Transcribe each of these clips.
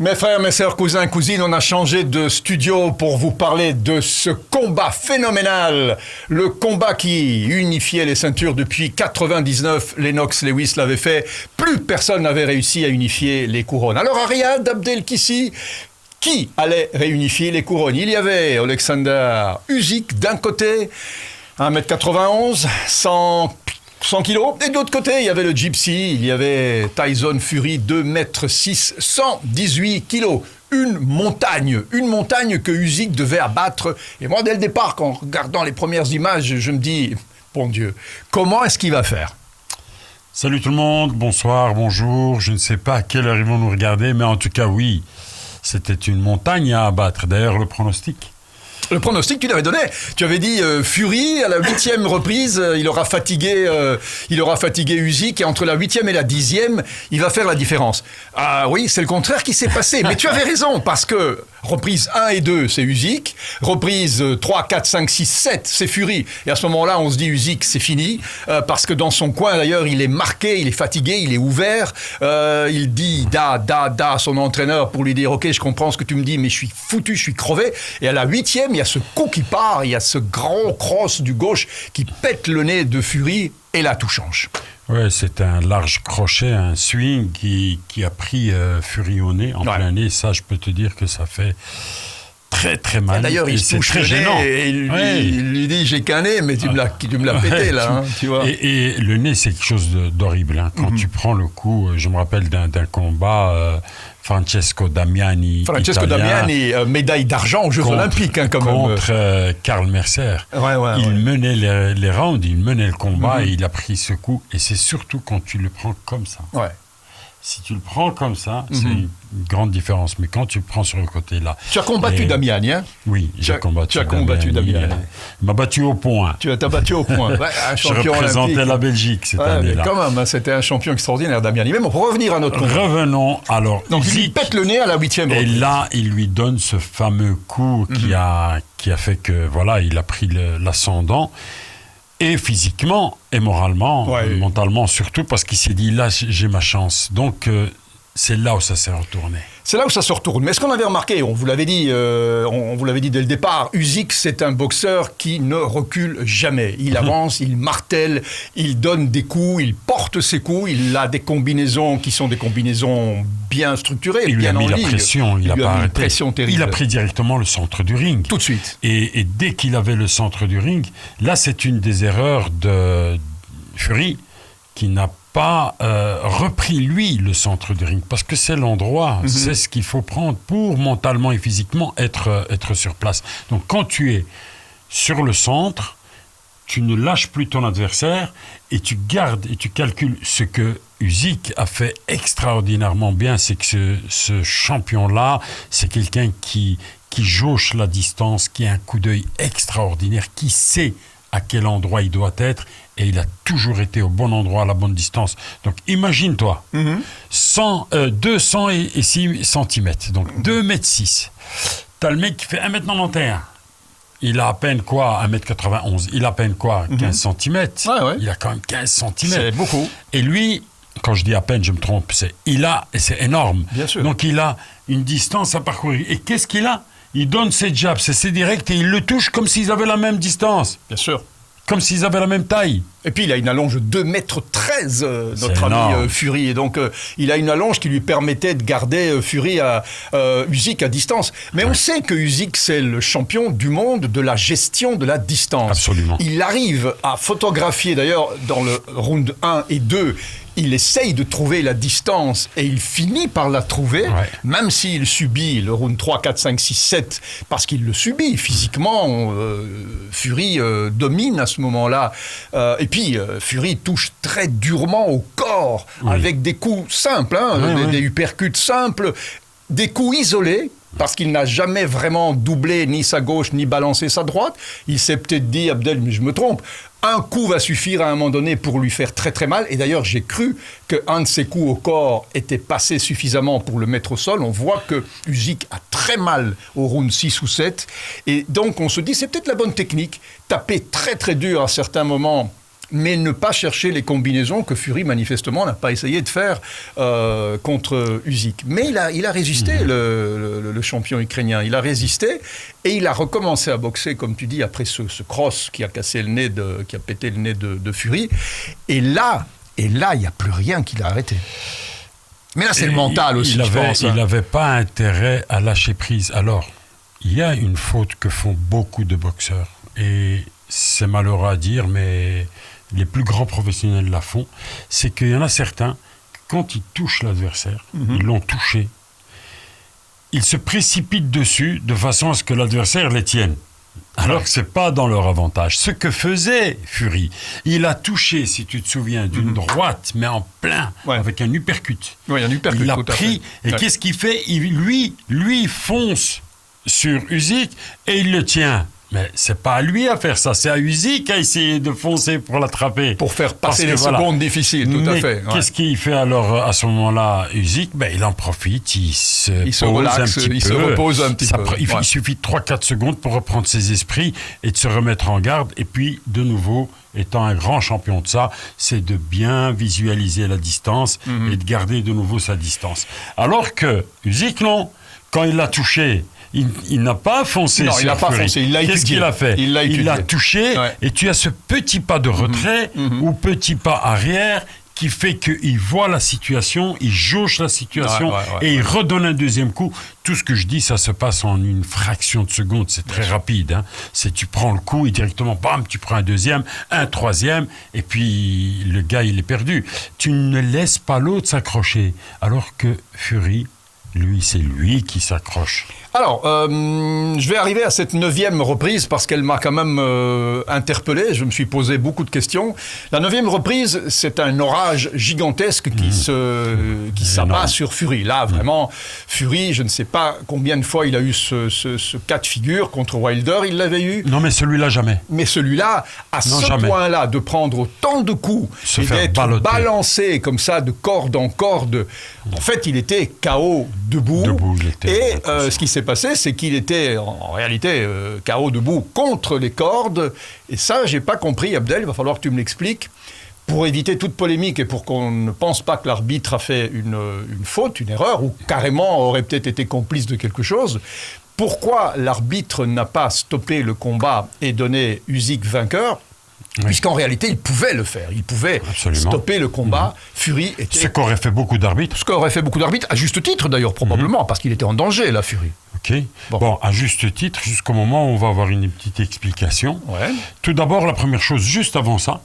Mes frères, mes sœurs, cousins, cousines, on a changé de studio pour vous parler de ce combat phénoménal. Le combat qui unifiait les ceintures depuis 99, Lennox Lewis l'avait fait. Plus personne n'avait réussi à unifier les couronnes. Alors Ariad Abdelkissi, qui allait réunifier les couronnes? Il y avait Alexander Usyk d'un côté, 1m91, 100 kilos. Et de l'autre côté, il y avait le Gypsy, il y avait Tyson Fury, 2m6, 118 kilos. Une montagne que Usyk devait abattre. Et moi, dès le départ, en regardant les premières images, je me dis, bon Dieu, comment est-ce qu'il va faire? Salut tout le monde, bonsoir, bonjour. Je ne sais pas à quelle heure ils vont nous regarder, mais en tout cas, oui, c'était une montagne à abattre. D'ailleurs, le pronostic. Le pronostic, tu l'avais donné. Tu avais dit Fury, à la 8e reprise, il aura fatigué Usyk, et entre la 8e et la 10e, il va faire la différence. Ah oui, c'est le contraire qui s'est passé. Mais tu avais raison, parce que reprise 1 et 2, c'est Usyk. Reprise 3, 4, 5, 6, 7, c'est Fury. Et à ce moment-là, on se dit Usyk, c'est fini. Parce que dans son coin, d'ailleurs, il est marqué, il est fatigué, il est ouvert. Il dit da à son entraîneur pour lui dire « Ok, je comprends ce que tu me dis, mais je suis foutu, je suis crevé. » Et à la 8e, il y a ce coup qui part, il y a ce grand cross du gauche qui pète le nez de Fury, et là, tout change. Ouais, c'est un large crochet, un swing qui a pris Fury au nez, en plein nez. Ça, je peux te dire que ça fait très très mal. Et d'ailleurs, il se touche le nez et il lui dit « J'ai qu'un nez, mais tu me l'as pété là. » tu vois. Et le nez, c'est quelque chose d'horrible. Hein. Quand tu prends le coup, je me rappelle d'un combat... Francesco Damiani, médaille d'argent aux Jeux Olympiques. Contre Karl Mercer. Il menait les rounds, il menait le combat et il a pris ce coup. Et c'est surtout quand tu le prends comme ça. Ouais. Si tu le prends comme ça, c'est une grande différence. Mais quand tu le prends sur le côté là... Tu as combattu Damiani, hein? Oui, j'ai combattu. Tu as combattu Damiani. Il m'a battu au point. Tu t'as battu au point. Ouais, je représentais la Belgique cette année-là. Mais quand même, c'était un champion extraordinaire, Damiani. Mais bon, pour revenir à notre combat. Revenons alors. Donc il lui pète le nez à la 8e. Et là, il lui donne ce fameux coup qui a fait que, voilà, il a pris l'ascendant. Et physiquement, et moralement, mentalement surtout, parce qu'il s'est dit, là, j'ai ma chance. Donc, c'est là où ça s'est retourné. C'est là où ça se retourne. Mais ce qu'on avait remarqué, on vous l'avait dit dès le départ, Usyk, c'est un boxeur qui ne recule jamais. Il avance, il martèle, il donne des coups, il porte ses coups, il a des combinaisons qui sont des combinaisons bien structurées, il bien en ligne. Il lui a mis la pression, il a pas arrêté. Pression terrible. Il a pris directement le centre du ring. Tout de suite. Et dès qu'il avait le centre du ring, là, c'est une des erreurs de Fury, qui n'a pas repris, lui, le centre du ring. Parce que c'est l'endroit, c'est ce qu'il faut prendre pour mentalement et physiquement être sur place. Donc, quand tu es sur le centre, tu ne lâches plus ton adversaire et tu gardes et tu calcules. Ce que Usyk a fait extraordinairement bien, c'est que ce champion-là, c'est quelqu'un qui jauge la distance, qui a un coup d'œil extraordinaire, qui sait à quel endroit il doit être, et il a toujours été au bon endroit, à la bonne distance. Donc, imagine-toi, 206 cm, donc 2m6. T'as le mec qui fait 1m91. Il a à peine quoi, 1m91. Il a à peine quoi, 15 cm. Il a quand même 15 cm. C'est beaucoup. Et lui, quand je dis à peine, je me trompe, c'est énorme. Bien sûr. Donc, il a une distance à parcourir. Et qu'est-ce qu'il a? Il donne ses jabs, c'est direct, et il le touche comme s'ils avaient la même distance. Bien sûr. Comme s'ils avaient la même taille. Et puis il a une allonge de 2m13, notre ami Fury. Et donc il a une allonge qui lui permettait de garder Usyk à distance. Mais on sait que Usyk, c'est le champion du monde de la gestion de la distance. Absolument. Il arrive à photographier, d'ailleurs, dans le round 1 et 2, il essaye de trouver la distance et il finit par la trouver, même s'il subit le round 3, 4, 5, 6, 7, parce qu'il le subit physiquement. Fury domine à ce moment-là. Et puis, Fury touche très durement au corps, avec des coups simples, des uppercuts simples, des coups isolés, parce qu'il n'a jamais vraiment doublé ni sa gauche, ni balancé sa droite. Il s'est peut-être dit, Abdel, mais je me trompe, un coup va suffire à un moment donné pour lui faire très très mal. Et d'ailleurs, j'ai cru qu'un de ses coups au corps était passé suffisamment pour le mettre au sol. On voit que Usyk a très mal au round 6 ou 7. Et donc, on se dit, c'est peut-être la bonne technique. Taper très très dur à certains moments mais ne pas chercher les combinaisons que Fury, manifestement, n'a pas essayé de faire contre Usyk. Mais il a résisté, le champion ukrainien. Il a résisté et il a recommencé à boxer, comme tu dis, après ce cross qui a cassé le nez, qui a pété le nez de Fury. Et là, il n'y a plus rien qui l'a arrêté. Mais là, c'est le mental aussi, je pense. Il n'avait pas intérêt à lâcher prise. Alors, il y a une faute que font beaucoup de boxeurs. Et c'est malheureux à dire, mais les plus grands professionnels la font. C'est qu'il y en a certains, quand ils touchent l'adversaire, ils l'ont touché, ils se précipitent dessus de façon à ce que l'adversaire les tienne. Alors que ce n'est pas dans leur avantage. Ce que faisait Fury, il a touché, si tu te souviens, d'une droite, mais en plein, avec un uppercut. Oui, un uppercut. Il l'a pris, et qu'est-ce qu'il fait? Lui fonce sur Usyk et il le tient. Mais c'est pas à lui à faire ça, c'est à Usyk à essayer de foncer pour l'attraper. Pour faire passer les secondes difficiles, tout à fait. Qu'est-ce qu'il fait alors à ce moment-là, Usyk? Il en profite, il se repose un petit peu. Il suffit de 3-4 secondes pour reprendre ses esprits et de se remettre en garde. Et puis, de nouveau, étant un grand champion de ça, c'est de bien visualiser la distance et de garder de nouveau sa distance. Alors que Usyk, non, quand il l'a touché, il n'a pas foncé sur Fury. Non, il n'a pas foncé, il l'a étudié. Qu'est-ce qu'il a fait? Il l'a touché, et tu as ce petit pas de retrait ou petit pas arrière qui fait qu'il voit la situation, il jauge la situation et il redonne un deuxième coup. Tout ce que je dis, ça se passe en une fraction de seconde, c'est très rapide. Hein. C'est tu prends le coup et directement, bam, tu prends un deuxième, un troisième, et puis le gars, il est perdu. Tu ne laisses pas l'autre s'accrocher, alors que Fury, lui, c'est lui qui s'accroche. Alors, je vais arriver à cette 9e reprise parce qu'elle m'a quand même interpellé. Je me suis posé beaucoup de questions. La 9e reprise, c'est un orage gigantesque qui s'abat sur Fury. Là, vraiment, Fury, je ne sais pas combien de fois il a eu ce cas de figure contre Wilder. Il l'avait eu. Non, mais celui-là, jamais. Mais celui-là, à ce point-là, de prendre autant de coups et d'être balancé comme ça, de corde en corde, en fait, il était KO debout. Et ce qui s'est passé, c'est qu'il était en réalité KO debout contre les cordes. Et ça, j'ai pas compris, Abdel, il va falloir que tu me l'expliques. Pour éviter toute polémique et pour qu'on ne pense pas que l'arbitre a fait une faute, une erreur, ou carrément aurait peut-être été complice de quelque chose, pourquoi l'arbitre n'a pas stoppé le combat et donné Usyk vainqueur? Puisqu'en réalité, il pouvait le faire. Il pouvait stopper le combat. Fury était... Ce qu'aurait fait beaucoup d'arbitres. Ce qu'aurait fait beaucoup d'arbitres, à juste titre d'ailleurs, probablement, parce qu'il était en danger, là, Fury. Ok. Bon, à juste titre, jusqu'au moment où on va avoir une petite explication. Ouais. Tout d'abord, la première chose, juste avant ça,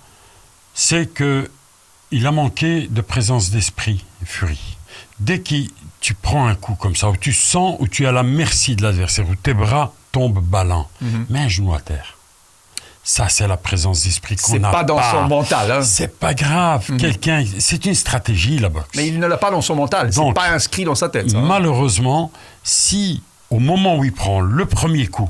c'est qu'il a manqué de présence d'esprit, Fury. Dès que tu prends un coup comme ça, où tu sens, où tu es à la merci de l'adversaire, où tes bras tombent ballants, mets un genou à terre. Ça, c'est la présence d'esprit qu'on n'a pas. C'est pas dans son mental. Hein. C'est pas grave. C'est une stratégie, la boxe. Mais il ne l'a pas dans son mental. Donc, c'est pas inscrit dans sa tête. Ça, malheureusement, si au moment où il prend le premier coup,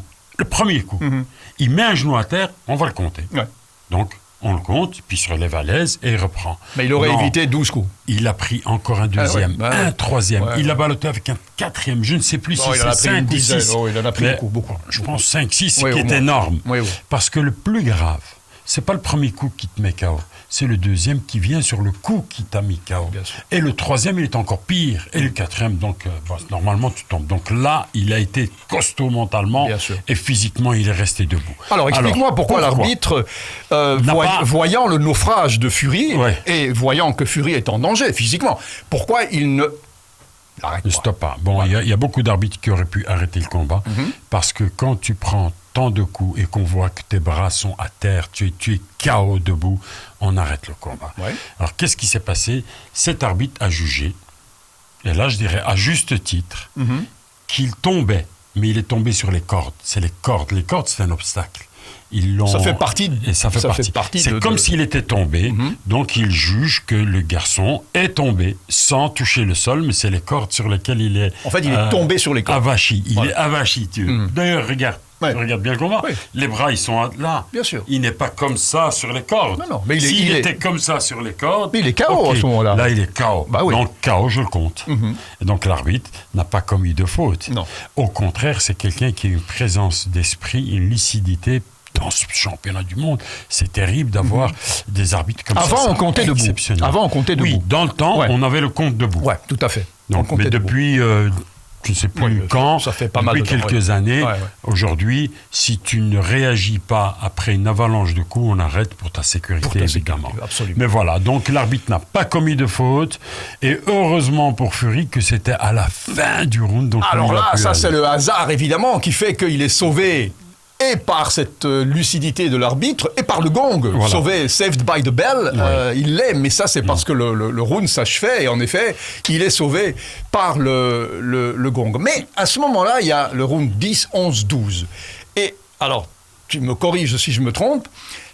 il met un genou à terre, on va le compter. Ouais. Donc, on le compte, puis il se relève à l'aise et il reprend. Mais il aurait évité 12 coups. Il a pris encore un deuxième, un troisième. Il a ballotté avec un quatrième. Je ne sais plus si c'est 5 ou 6. Il en a pris beaucoup. Je pense 5, 6, ce qui est énorme. Oui. Parce que le plus grave, c'est pas le premier coup qui te met KO. C'est le deuxième qui vient sur le coup qui t'a mis KO. Et le troisième, il est encore pire. Et le quatrième, donc, normalement, tu tombes. Donc là, il a été costaud mentalement et physiquement, il est resté debout. Alors, explique-moi pourquoi l'arbitre, voyant le naufrage de Fury et voyant que Fury est en danger physiquement, pourquoi il ne stoppe pas. Bon, il y a beaucoup d'arbitres qui auraient pu arrêter le combat parce que quand tu prends tant de coups et qu'on voit que tes bras sont à terre, tu es KO debout, on arrête le combat. Ouais. Alors, qu'est-ce qui s'est passé? Cet arbitre a jugé, et là, je dirais à juste titre, qu'il tombait, mais il est tombé sur les cordes. C'est les cordes. Les cordes, c'est un obstacle. Ça fait partie. C'est comme s'il était tombé, donc il juge que le garçon est tombé sans toucher le sol, mais c'est les cordes sur lesquelles il est. En fait, il est tombé sur les cordes. Avachi. Il est avachi. D'ailleurs, regarde. Regarde bien le combat. Oui. Les bras, ils sont là. Bien sûr. Il n'est pas comme ça sur les cordes. Non, mais s'il était comme ça sur les cordes... Mais il est KO à ce moment-là. Là, il est KO. Donc, KO, je le compte. Et donc, l'arbitre n'a pas commis de faute. Non. Au contraire, c'est quelqu'un qui a une présence d'esprit, une lucidité dans ce championnat du monde, c'est terrible d'avoir des arbitres comme ça. Avant, on comptait debout. Avant, on comptait debout. Oui, dans le temps, on avait le compte debout. Oui, tout à fait. Donc, mais depuis, je ne sais plus quand, ça fait pas mal depuis quelques années, aujourd'hui, si tu ne réagis pas après une avalanche de coups, on arrête pour ta sécurité, évidemment. Absolument. Mais voilà, donc l'arbitre n'a pas commis de faute, et heureusement pour Fury que c'était à la fin du round. Donc alors là, ça c'est le hasard, évidemment, qui fait qu'il est sauvé et par cette lucidité de l'arbitre, et par le gong, sauvé, saved by the bell, il l'est, mais ça c'est parce que le round s'achevait, et en effet, il est sauvé par le gong. Mais à ce moment-là, il y a le round 10, 11, 12. Et alors, tu me corriges si je me trompe,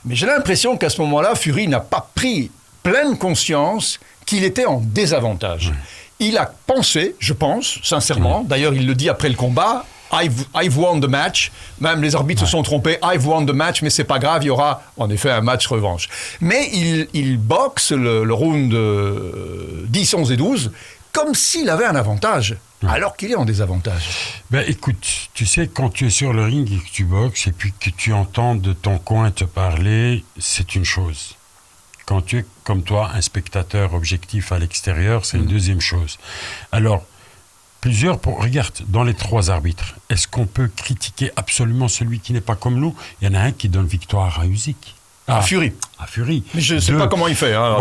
mais j'ai l'impression qu'à ce moment-là, Fury n'a pas pris pleine conscience qu'il était en désavantage. Il a pensé, je pense, sincèrement, d'ailleurs il le dit après le combat, I've won the match. Même les arbitres se sont trompés. I've won the match, mais c'est pas grave, il y aura en effet un match revanche. Mais il boxe le round 10, 11 et 12 comme s'il avait un avantage, alors qu'il est en désavantage. Ben écoute, tu sais, quand tu es sur le ring et que tu boxes et puis que tu entends de ton coin te parler, c'est une chose. Quand tu es, comme toi, un spectateur objectif à l'extérieur, c'est une deuxième chose. Alors, regarde, dans les 3 arbitres, est-ce qu'on peut critiquer absolument celui qui n'est pas comme nous? Il y en a un qui donne victoire à Usyk. À Fury. À Fury. Mais je ne sais pas comment il fait. Hein,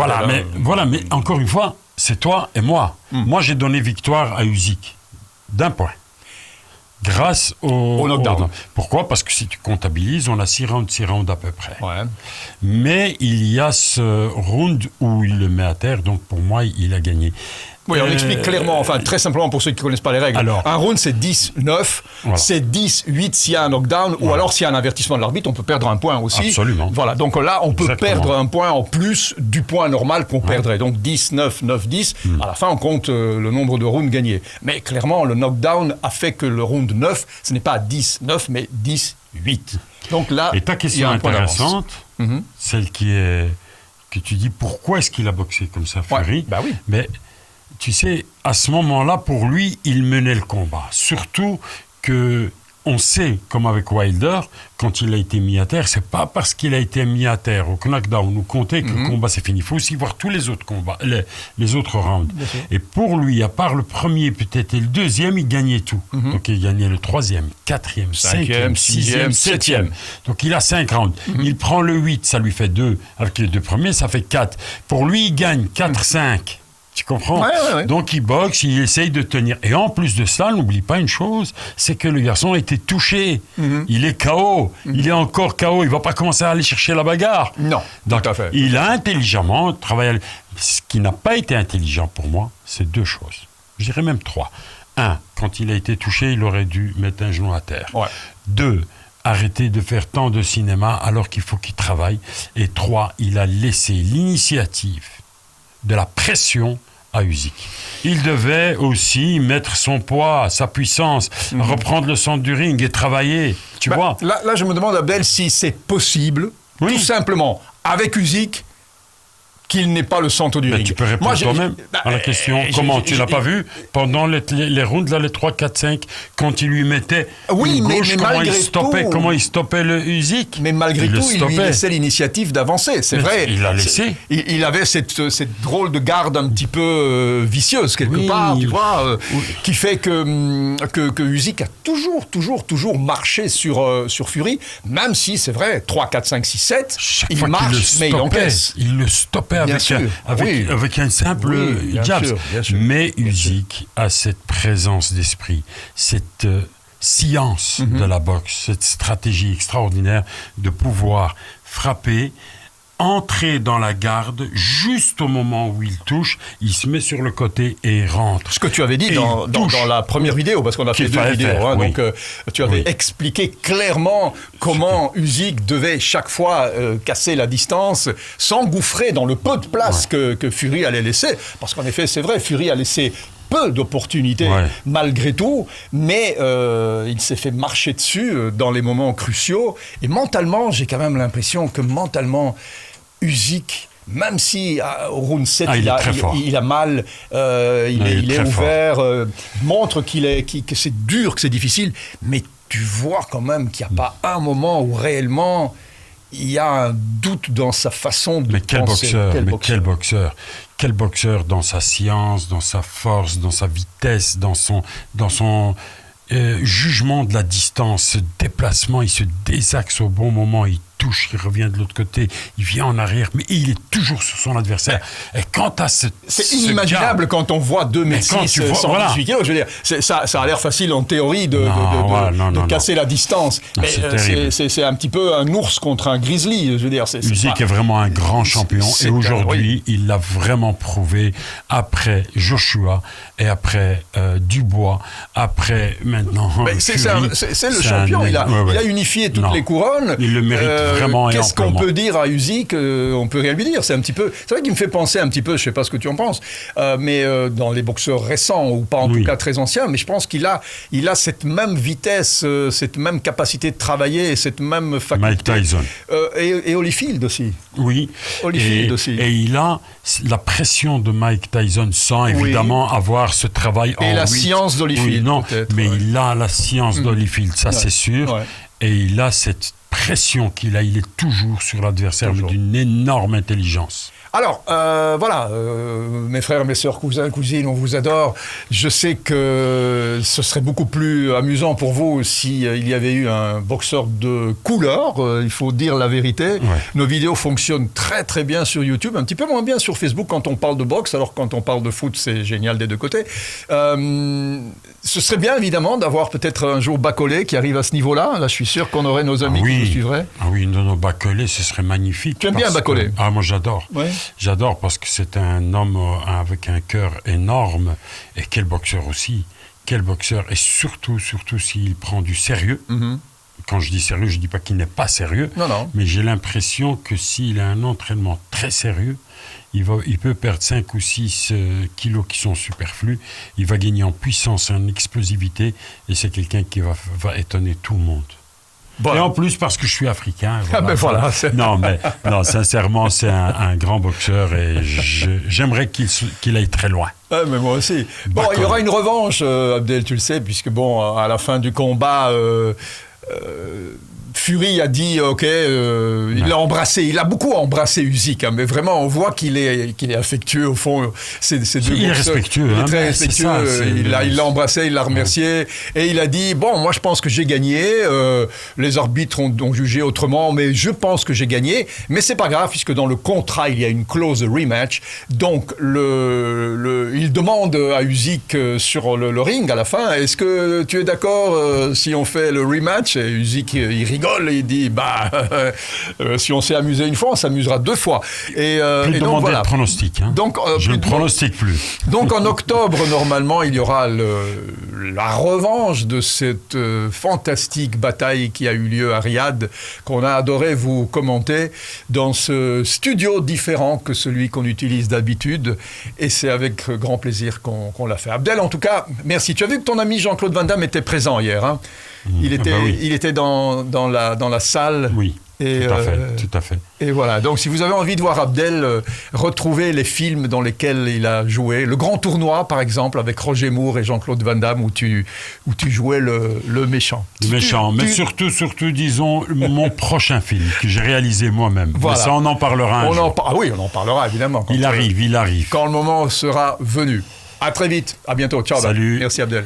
mais encore une fois, c'est toi et moi. Moi, j'ai donné victoire à Usyk d'1 point. Grâce au knockdown. Pourquoi? Parce que si tu comptabilises, on a 6 rounds à peu près. Ouais. Mais il y a ce round où il le met à terre, donc pour moi, il a gagné. Oui, on explique clairement, enfin très simplement pour ceux qui ne connaissent pas les règles. Alors, un round, c'est 10-9, c'est 10-8 s'il y a un knockdown, ou alors s'il y a un avertissement de l'arbitre, on peut perdre un point aussi. Absolument. Voilà, donc là, on peut perdre un point en plus du point normal qu'on perdrait. Donc 10-9, 9-10, à la fin, on compte le nombre de rounds gagnés. Mais clairement, le knockdown a fait que le round 9, ce n'est pas 10-9, mais 10-8. Donc là, et ta question intéressante, celle que tu dis, pourquoi est-ce qu'il a boxé comme ça, Fury? Bah oui. Mais tu sais, à ce moment-là, pour lui, il menait le combat. Surtout que on sait, comme avec Wilder, quand il a été mis à terre, c'est pas parce qu'il a été mis à terre au knockdown ou compter que le combat c'est fini. Il faut aussi voir tous les autres combats, les autres rounds. Et pour lui, à part le premier peut-être et le deuxième, il gagnait tout. Donc il gagnait le 3e, 4e, 5e, 6e, 7e. Donc il a 5 rounds. Il prend le 8, ça lui fait 2. Avec les 2 premiers, ça fait 4. Pour lui, il gagne 4-5. Tu comprends? Ouais. Donc il boxe, il essaye de tenir. Et en plus de ça, n'oublie pas une chose, c'est que le garçon a été touché. Il est KO. Il est encore KO. Il ne va pas commencer à aller chercher la bagarre. Non, donc, tout à fait. Il a intelligemment travaillé. Ce qui n'a pas été intelligent pour moi, c'est 2 choses. Je dirais même 3. 1, quand il a été touché, il aurait dû mettre un genou à terre. 2, arrêter de faire tant de cinéma alors qu'il faut qu'il travaille. Et 3, il a laissé l'initiative de la pression à Usyk. Il devait aussi mettre son poids, sa puissance, reprendre le centre du ring et travailler. Tu vois? Là, je me demande, Abdel, si c'est possible, tout simplement, avec Usyk, qu'il n'est pas le centre du ring. Tu peux répondre toi-même à la question. Comment? Tu l'as pas vu pendant les rounds, là, les 3, 4, 5, quand il lui mettait une gauche, comment il stoppait le Usyk? Mais malgré tout, il lui laissait l'initiative d'avancer. C'est vrai. Il l'a laissé. Il avait cette drôle de garde un petit peu vicieuse, quelque part, tu vois, qui fait que Usyk a toujours marché sur Fury, même si, c'est vrai, 3, 4, 5, 6, 7, il marche, mais il encaisse. Il le stoppait avec un simple jab. Mais Usyk a cette présence d'esprit, cette science de la boxe, cette stratégie extraordinaire de pouvoir frapper, entrer dans la garde juste au moment où il touche, il se met sur le côté et rentre. Ce que tu avais dit dans la première vidéo, parce qu'on a fait 2 vidéos, donc tu avais expliqué clairement comment Usyk devait chaque fois casser la distance, s'engouffrer dans le peu de place que Fury allait laisser, parce qu'en effet, c'est vrai, Fury a laissé peu d'opportunités malgré tout, mais il s'est fait marcher dessus dans les moments cruciaux, et mentalement, j'ai quand même l'impression que Usyk, même si au round 7 il a mal, il est ouvert, montre que c'est dur, que c'est difficile, mais tu vois quand même qu'il n'y a pas un moment où réellement il y a un doute dans sa façon de penser. Quel boxeur dans sa science, dans sa force, dans sa vitesse, dans son jugement de la distance, ce déplacement, il se désaxe au bon moment, il touche, il revient de l'autre côté, il vient en arrière, mais il est toujours sur son adversaire. Et quant à c'est inimaginable quand on voit 2,6 m 118 kg, je veux dire, ça a l'air facile en théorie de casser la distance, mais c'est un petit peu un ours contre un grizzly, je veux dire. Usyk est vraiment un grand champion, et aujourd'hui, il l'a vraiment prouvé après Joshua, et après Dubois, après maintenant c'est le champion, il a unifié toutes les couronnes. Il le mérite vraiment. Qu'est-ce qu'on peut dire à Usyk? On peut rien lui dire. C'est vrai qu'il me fait penser un petit peu, je sais pas ce que tu en penses, mais dans les boxeurs récents, ou pas en tout cas très anciens, mais je pense qu'il a cette même vitesse, cette même capacité de travailler, cette même faculté. Mike Tyson. Et Holyfield aussi. Oui. Holyfield aussi. Et il a la pression de Mike Tyson sans évidemment avoir ce travail en 8. Et la science d'Holyfield. Non, mais il a la science d'Holyfield, ça c'est sûr. Ouais. Et il a cette pression qu'il a, il est toujours sur l'adversaire, mais d'une énorme intelligence. Alors, voilà, mes frères, mes sœurs, cousins, cousines, on vous adore. Je sais que ce serait beaucoup plus amusant pour vous s'il y avait eu un boxeur de couleur, il faut dire la vérité. Ouais. Nos vidéos fonctionnent très très bien sur YouTube, un petit peu moins bien sur Facebook quand on parle de boxe, alors quand on parle de foot, c'est génial des deux côtés. Ce serait bien évidemment d'avoir peut-être un jour Bacolé qui arrive à ce niveau-là. Là, je suis sûr qu'on aurait nos amis qui nous suivraient. Ah oui, nos Bacolé, ce serait magnifique. Tu aimes bien Bacolé? Ah, moi j'adore. Ouais. J'adore parce que c'est un homme avec un cœur énorme, et quel boxeur aussi, quel boxeur, et surtout s'il prend du sérieux. Quand je dis sérieux, je ne dis pas qu'il n'est pas sérieux, mais j'ai l'impression que s'il a un entraînement très sérieux, il peut perdre 5 ou 6 kilos qui sont superflus, il va gagner en puissance, en explosivité, et c'est quelqu'un qui va étonner tout le monde. Bon. Et en plus, parce que je suis africain. Voilà. Non, sincèrement, c'est un grand boxeur, et j'aimerais qu'il aille très loin. Ah, mais moi aussi. Bon, il y aura une revanche, Abdel, tu le sais, puisque à la fin du combat, Fury a dit OK, il a embrassé, il a beaucoup embrassé Usyk, mais vraiment on voit qu'il est affectueux au fond. Il est respectueux, il est très respectueux. Il l'a embrassé, il l'a remercié, et il a dit bon, moi je pense que j'ai gagné. Les arbitres ont jugé autrement, mais je pense que j'ai gagné. Mais c'est pas grave puisque dans le contrat il y a une clause de rematch. Donc il demande à Usyk sur le ring à la fin, est-ce que tu es d'accord si on fait le rematch? Et Usyk il rigole. Il dit si on s'est amusé une fois, on s'amusera 2 fois. Et donc voilà. De pronostic. Hein. Donc je ne pronostique plus. Donc en octobre, normalement, il y aura la revanche de cette fantastique bataille qui a eu lieu à Riyad, qu'on a adoré vous commenter dans ce studio différent que celui qu'on utilise d'habitude. Et c'est avec grand plaisir qu'on l'a fait. Abdel, en tout cas, merci. Tu as vu que ton ami Jean-Claude Van Damme était présent hier, hein? Il était dans la salle. Oui, et, tout à fait. Et voilà, donc si vous avez envie de voir Abdel, retrouvez les films dans lesquels il a joué. Le Grand Tournoi, par exemple, avec Roger Moore et Jean-Claude Van Damme, où tu jouais le méchant. Mais surtout, disons, mon prochain film que j'ai réalisé moi-même. Voilà. Mais ça, on en parlera un jour. Oui, on en parlera, évidemment. Il arrive. Quand le moment sera venu. À très vite, à bientôt. Ciao. Salut. Merci Abdel.